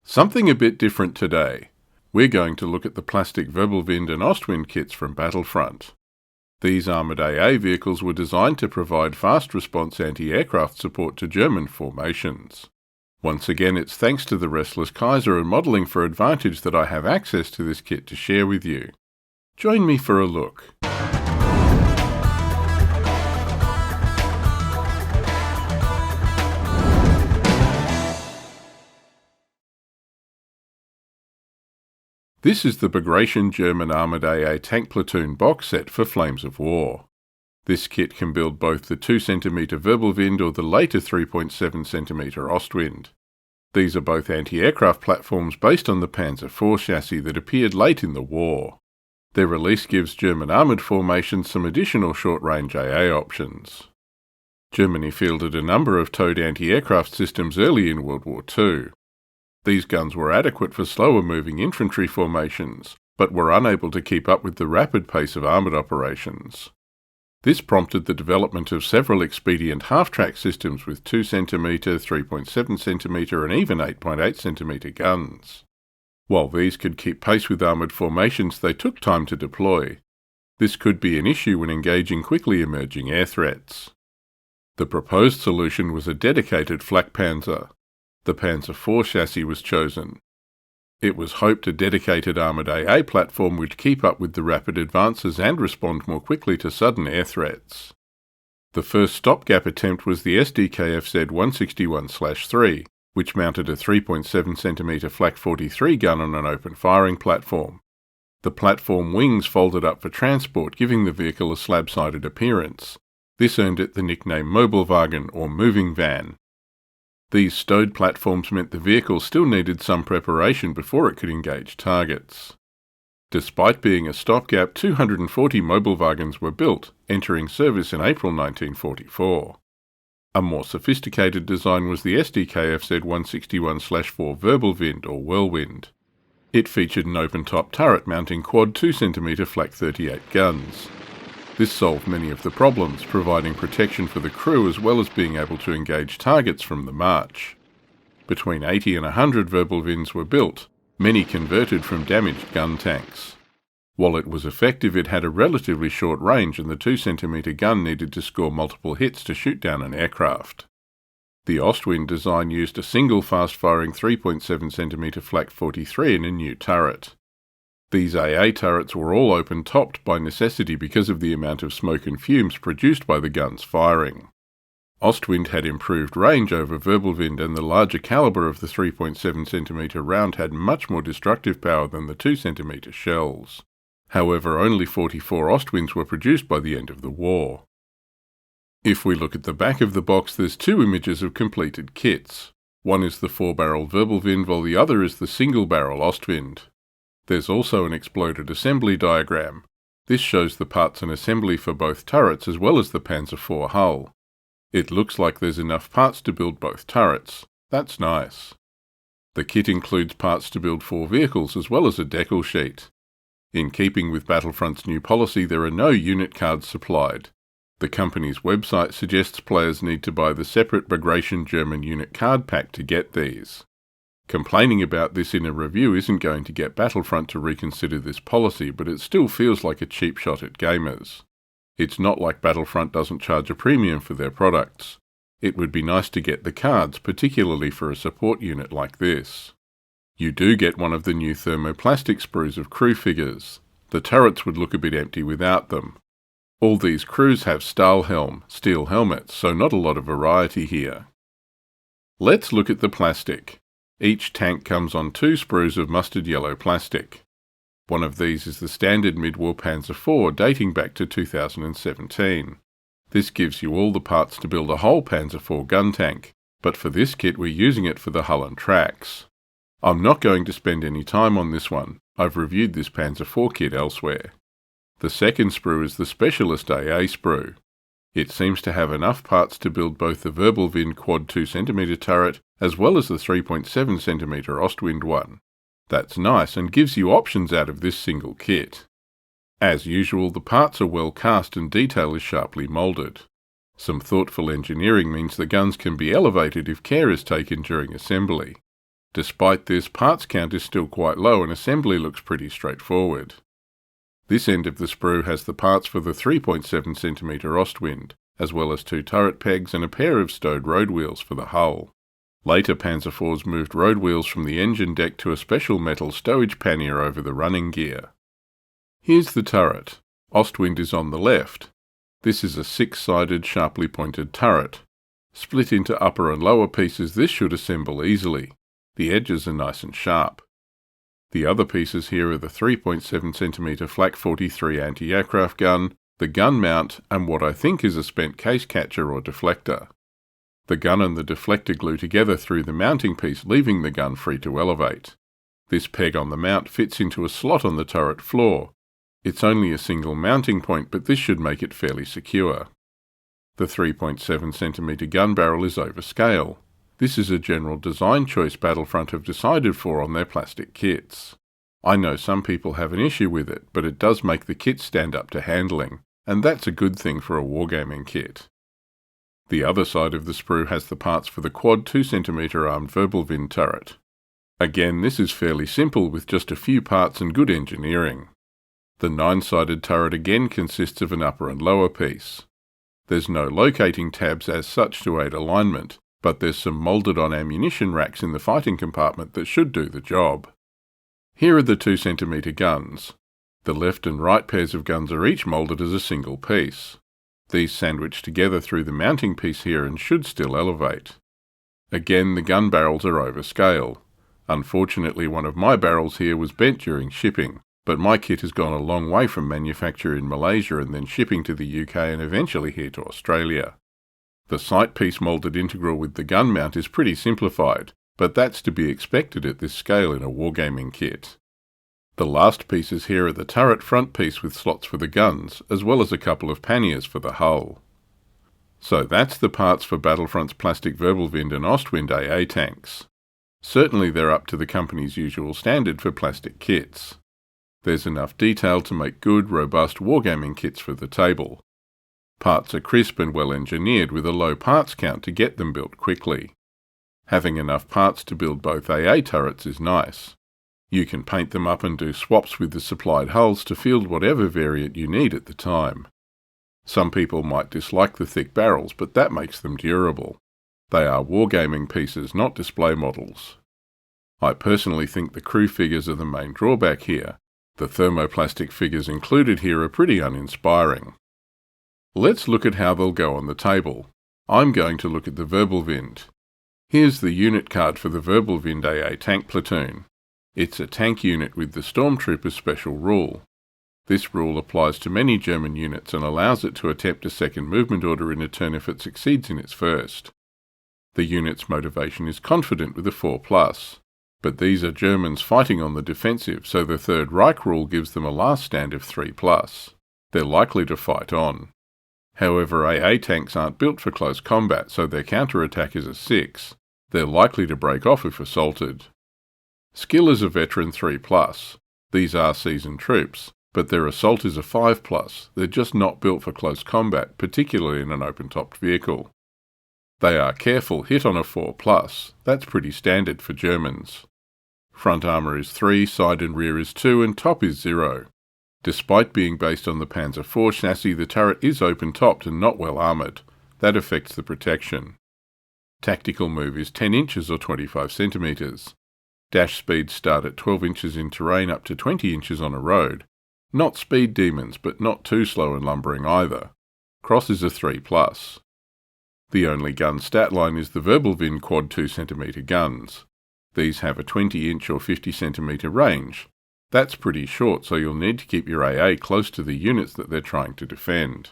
Something a bit different today. We're going to look at the plastic Wirbelwind and Ostwind kits from Battlefront. These Armoured AA vehicles were designed to provide fast response anti-aircraft support to German formations. Once again, it's thanks to the Restless Kaiser and Modelling for Advantage that I have access to this kit to share with you. Join me for a look. This is the Bagration German Armoured AA Tank Platoon box set for Flames of War. This kit can build both the 2cm Wirbelwind or the later 3.7cm Ostwind. These are both anti-aircraft platforms based on the Panzer IV chassis that appeared late in the war. Their release gives German armoured formations some additional short-range AA options. Germany fielded a number of towed anti-aircraft systems early in World War II. These guns were adequate for slower-moving infantry formations, but were unable to keep up with the rapid pace of armoured operations. This prompted the development of several expedient half-track systems with 2cm, 3.7cm and even 8.8cm guns. While these could keep pace with armoured formations, they took time to deploy. This could be an issue when engaging quickly emerging air threats. The proposed solution was a dedicated flak panzer. The Panzer IV chassis was chosen. It was hoped a dedicated Armoured AA platform would keep up with the rapid advances and respond more quickly to sudden air threats. The first stopgap attempt was the SDKFZ161-3, which mounted a 3.7cm Flak 43 gun on an open firing platform. The platform wings folded up for transport, giving the vehicle a slab-sided appearance. This earned it the nickname Mobilwagen or moving van. These stowed platforms meant the vehicle still needed some preparation before it could engage targets. Despite being a stopgap, 240 Mobilwagens were built, entering service in April 1944. A more sophisticated design was the SDKFZ161-4 Wirbelwind or Whirlwind. It featured an open-top turret mounting quad 2cm Flak 38 guns. This solved many of the problems, providing protection for the crew as well as being able to engage targets from the march. Between 80 and 100 Wirbelwinds were built, many converted from damaged gun tanks. While it was effective, it had a relatively short range and the 2cm gun needed to score multiple hits to shoot down an aircraft. The Ostwind design used a single fast-firing 3.7cm Flak 43 and a new turret. These AA turrets were all open-topped by necessity because of the amount of smoke and fumes produced by the guns firing. Ostwind had improved range over Wirbelwind, and the larger calibre of the 3.7cm round had much more destructive power than the 2cm shells. However, only 44 Ostwinds were produced by the end of the war. If we look at the back of the box, there's two images of completed kits. One is the 4-barrel Wirbelwind, while the other is the single-barrel Ostwind. There's also an exploded assembly diagram. This shows the parts and assembly for both turrets as well as the Panzer IV hull. It looks like there's enough parts to build both turrets. That's nice. The kit includes parts to build 4 vehicles as well as a decal sheet. In keeping with Battlefront's new policy, there are no unit cards supplied. The company's website suggests players need to buy the separate Bagration German unit card pack to get these. Complaining about this in a review isn't going to get Battlefront to reconsider this policy, but it still feels like a cheap shot at gamers. It's not like Battlefront doesn't charge a premium for their products. It would be nice to get the cards, particularly for a support unit like this. You do get one of the new thermoplastic sprues of crew figures. The turrets would look a bit empty without them. All these crews have steel helmets, so not a lot of variety here. Let's look at the plastic. Each tank comes on 2 sprues of mustard yellow plastic. One of these is the standard mid-war Panzer IV dating back to 2017. This gives you all the parts to build a whole Panzer IV gun tank, but for this kit we're using it for the hull and tracks. I'm not going to spend any time on this one. I've reviewed this Panzer IV kit elsewhere. The second sprue is the Specialist AA sprue. It seems to have enough parts to build both the Wirbelwind quad 2cm turret as well as the 3.7cm Ostwind one. That's nice and gives you options out of this single kit. As usual, the parts are well cast and detail is sharply moulded. Some thoughtful engineering means the guns can be elevated if care is taken during assembly. Despite this, parts count is still quite low and assembly looks pretty straightforward. This end of the sprue has the parts for the 3.7cm Ostwind, as well as 2 turret pegs and a pair of stowed road wheels for the hull. Later Panzer IVs moved road wheels from the engine deck to a special metal stowage pannier over the running gear. Here's the turret. Ostwind is on the left. This is a 6-sided, sharply pointed turret. Split into upper and lower pieces, this should assemble easily. The edges are nice and sharp. The other pieces here are the 3.7cm Flak 43 anti-aircraft gun, the gun mount, and what I think is a spent case catcher or deflector. The gun and the deflector glue together through the mounting piece, leaving the gun free to elevate. This peg on the mount fits into a slot on the turret floor. It's only a single mounting point, but this should make it fairly secure. The 3.7cm gun barrel is over scale. This is a general design choice Battlefront have decided for on their plastic kits. I know some people have an issue with it, but it does make the kit stand up to handling, and that's a good thing for a wargaming kit. The other side of the sprue has the parts for the quad 2cm armed Wirbelwind turret. Again, this is fairly simple with just a few parts and good engineering. The 9-sided turret again consists of an upper and lower piece. There's no locating tabs as such to aid alignment, but there's some moulded-on ammunition racks in the fighting compartment that should do the job. Here are the 2cm guns. The left and right pairs of guns are each moulded as a single piece. These sandwich together through the mounting piece here and should still elevate. Again, the gun barrels are over scale. Unfortunately, one of my barrels here was bent during shipping, but my kit has gone a long way from manufacture in Malaysia and then shipping to the UK and eventually here to Australia. The sight piece moulded integral with the gun mount is pretty simplified, but that's to be expected at this scale in a wargaming kit. The last pieces here are the turret front piece with slots for the guns, as well as a couple of panniers for the hull. So that's the parts for Battlefront's plastic Wirbelwind and Ostwind AA tanks. Certainly they're up to the company's usual standard for plastic kits. There's enough detail to make good, robust wargaming kits for the table. Parts are crisp and well engineered with a low parts count to get them built quickly. Having enough parts to build both AA turrets is nice. You can paint them up and do swaps with the supplied hulls to field whatever variant you need at the time. Some people might dislike the thick barrels, but that makes them durable. They are wargaming pieces, not display models. I personally think the crew figures are the main drawback here. The thermoplastic figures included here are pretty uninspiring. Let's look at how they'll go on the table. I'm going to look at the Wirbelwind. Here's the unit card for the Wirbelwind AA Tank Platoon. It's a tank unit with the Stormtrooper's special rule. This rule applies to many German units and allows it to attempt a second movement order in a turn if it succeeds in its first. The unit's motivation is confident with a 4+, but these are Germans fighting on the defensive, so the Third Reich rule gives them a last stand of 3+. They're likely to fight on. However, AA tanks aren't built for close combat, so their counterattack is a 6. They're likely to break off if assaulted. Skill is a veteran 3+. These are seasoned troops, but their assault is a 5+. They're just not built for close combat, particularly in an open-topped vehicle. They are careful, hit on a 4+. That's pretty standard for Germans. Front armour is 3, side and rear is 2, and top is 0. Despite being based on the Panzer IV chassis, the turret is open-topped and not well armoured. That affects the protection. Tactical move is 10 inches or 25 centimetres. Dash speeds start at 12 inches in terrain up to 20 inches on a road. Not speed demons, but not too slow and lumbering either. Cross is a 3+. The only gun stat line is the Wirbelwind quad 2cm guns. These have a 20-inch or 50cm range. That's pretty short, so you'll need to keep your AA close to the units that they're trying to defend.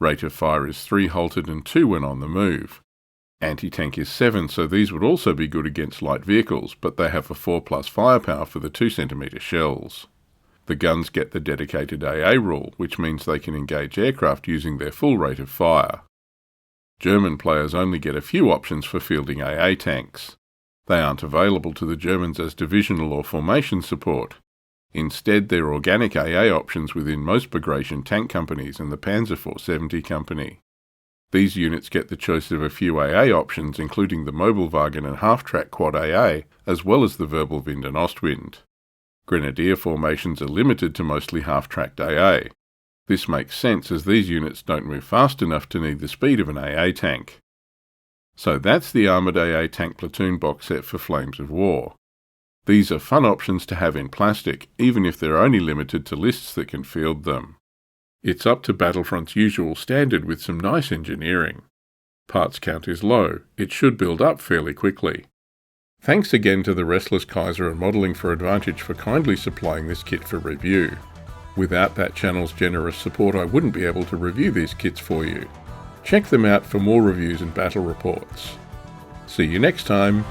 Rate of fire is 3 halted and 2 when on the move. Anti-tank is 7, so these would also be good against light vehicles, but they have a 4+ firepower for the 2cm shells. The guns get the dedicated AA rule, which means they can engage aircraft using their full rate of fire. German players only get a few options for fielding AA tanks. They aren't available to the Germans as divisional or formation support. Instead, they're organic AA options within most Bagration tank companies and the Panzer 470 company. These units get the choice of a few AA options, including the Wirbelwind and half-track quad AA, as well as the Wirbelwind and Ostwind. Grenadier formations are limited to mostly half-tracked AA. This makes sense as these units don't move fast enough to need the speed of an AA tank. So that's the Armoured AA Tank Platoon box set for Flames of War. These are fun options to have in plastic, even if they're only limited to lists that can field them. It's up to Battlefront's usual standard with some nice engineering. Parts count is low, it should build up fairly quickly. Thanks again to the Restless Kaiser and Modelling for Advantage for kindly supplying this kit for review. Without that channel's generous support, I wouldn't be able to review these kits for you. Check them out for more reviews and battle reports. See you next time!